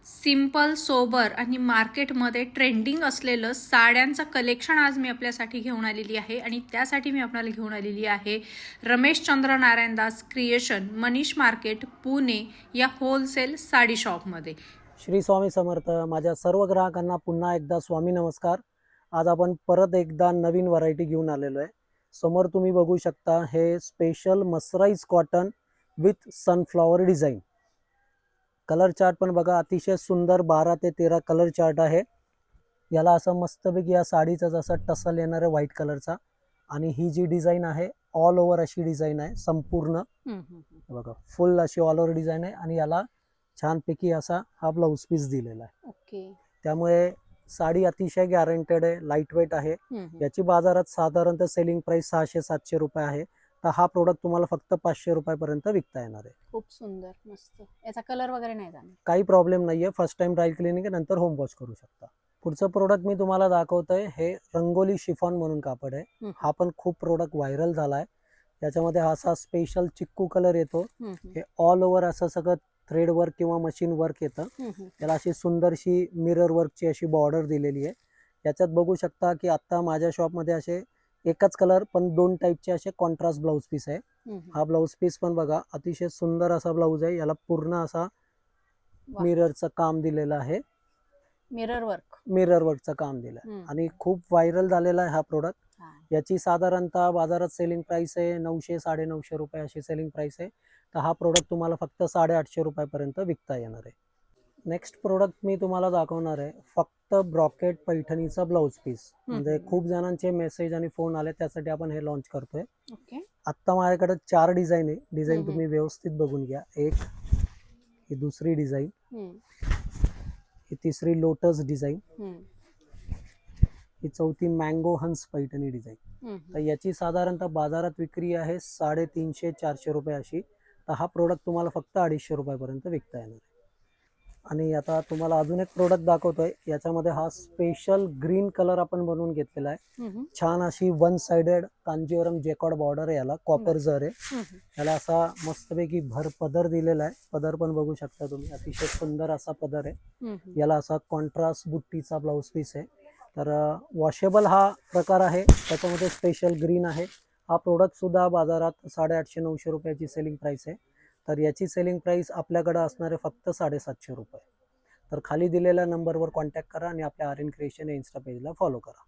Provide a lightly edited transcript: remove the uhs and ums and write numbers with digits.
Simple, sober आणि मार्केटमध्ये trending असलेलं साड्यांचं कलेक्शन आज मी आपल्यासाठी घेऊन आलेली आहे आणि त्यासाठी मी आपल्याला घेऊन आलेली आहे रमेशचंद्र नारायण दास क्रिएशन, मनीष मार्केट, पुणे या होलसेल साडी शॉपमध्ये. श्री स्वामी समर्थ. माझ्या सर्व ग्राहकांना पुन्हा एकदा स्वामी नमस्कार. आज आपण परत एकदा नवीन व्हरायटी घेऊन आलेलो आहे. समोर तुम्ही बघू शकता हे special mercerise cotton with sunflower design. Colour chart पण बघा, अतिशय सुंदर 12 ते 13 कलर चार्ट आहे. याला असं मस्तपैकी या साडीचा जसा टसल येणार आहे व्हाईट कलरचा. आणि ही जी डिझाईन आहे ऑल ओव्हर अशी डिझाईन आहे संपूर्ण. बघा फुल अशी ऑल ओव्हर डिझाईन आहे आणि याला छानपैकी असा हा ब्लाऊज पीस दिलेला आहे. ओके. त्यामुळे साडी अतिशय गॅरंटेड आहे, लाईट वेट आहे. याची बाजारात साधारणतः सेलिंग प्राइस 600-700 रुपये आहे. तर हा प्रोडक्ट तुम्हाला फक्त 500 रुपयापर्यंत विकता येणार आहे. खूप सुंदर, मस्त. याचा कलर वगैरे नाही जाणार. काही प्रॉब्लेम नाहीये. फर्स्ट टाइम ड्राय क्लिनिंग नंतर होम वॉश करू शकता. पुढचं प्रोडक्ट मी तुम्हाला दाखवतोय हे रंगोली शिफॉन म्हणून कापड आहे. हा पण खूप प्रोडक्ट व्हायरल झालाय. याच्यामध्ये असा स्पेशल चिक्कू कलर येतो. हे ऑल ओव्हर असं सगळं थ्रेड वर्क किंवा मशीन वर्क येतं. त्याला अशी सुंदरशी मिरर वर्कची अशी बॉर्डर दिलेली आहे. याच्यात बघू शकता की आता माझ्या शॉपमध्ये असे एकच कलर पण 2 टाईपचे असे कॉन्ट्रास्ट ब्लाऊज पीस आहे. हा ब्लाऊज पीस पण बघा अतिशय सुंदर असा ब्लाऊज आहे. याला पूर्ण असा मिररचं काम दिलेलं आहे. मिरर वर्कचं काम दिलं आणि खूप व्हायरल झालेला आहे हा प्रोडक्ट. याची साधारणतः बाजारात सेलिंग प्राइस आहे 900-950 रुपये अशी सेलिंग प्राइस आहे. तर हा प्रोडक्ट तुम्हाला फक्त 850 रुपयापर्यंत विकता येणार आहे. नेक्स्ट प्रोडक्ट मी तुम्हाला दाखवणार आहे फक्त ब्रॉकेट पैठणीचा ब्लाऊज पीस. म्हणजे खूप जणांचे मेसेज आणि फोन आले, त्यासाठी आपण हे लॉन्च करतोय. आता माझ्याकडे 4 डिझाईन आहे. डिझाईन तुम्ही व्यवस्थित बघून घ्या. एक ही दुसरी डिझाईन, ही तिसरी लोटस डिझाईन, ही चौथी मँगो हंस पैठणी डिझाईन. तर याची साधारणतः बाजारात विक्री आहे 350-400 रुपये अशी. तर हा प्रोडक्ट तुम्हाला फक्त 250 रुपयापर्यंत विकता येणार आहे. आणि आता तुम्हाला अजून एक प्रोडक्ट दाखवतोय. याच्यामध्ये हा स्पेशल ग्रीन कलर आपण बनवून घेतलेला आहे. छान अशी 1 साइडेड कांजीवरम जेकॉर्ड बॉर्डर आहे. याला कॉपर जर आहे. याला असा मस्तपैकी भर पदर दिलेला आहे. पदर पण बघू शकता तुम्ही, अतिशय सुंदर असा पदर आहे. याला असा कॉन्ट्रास्ट बुट्टीचा ब्लाऊज पीस आहे. तर वॉशेबल हा प्रकार आहे. त्याच्यामध्ये स्पेशल ग्रीन आहे. हा प्रोडक्ट सुद्धा बाजारात 850-900 रुपयाची सेलिंग प्राइस आहे. तर याची सेलिंग प्राइस आपल्याकडे असणार आहे फक्त 750 रुपये. तर खाली दिलेल्या नंबरवर कॉन्टॅक्ट करा आणि आपल्या आर्यन क्रिएशन या इन्स्टा पेजला फॉलो करा.